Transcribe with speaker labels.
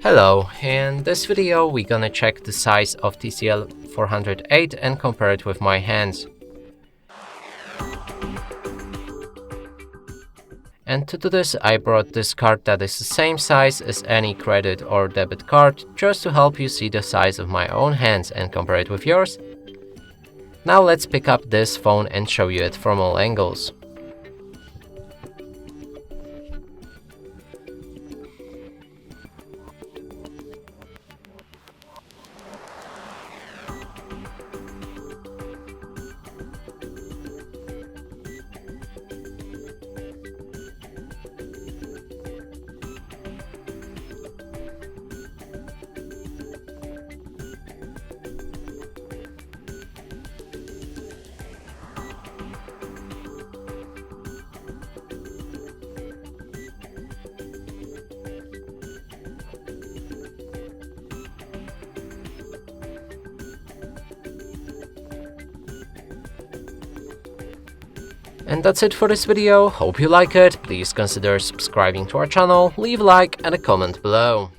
Speaker 1: Hello, in this video we're gonna check the size of TCL 408 and compare it with my hands. And to do this I brought this card that is the same size as any credit or debit card, just to help you see the size of my own hands and compare it with yours. Now let's pick up this phone and show you it from all angles. And that's it for this video. Hope you like it. Please consider subscribing to our channel, leave a like and a comment below.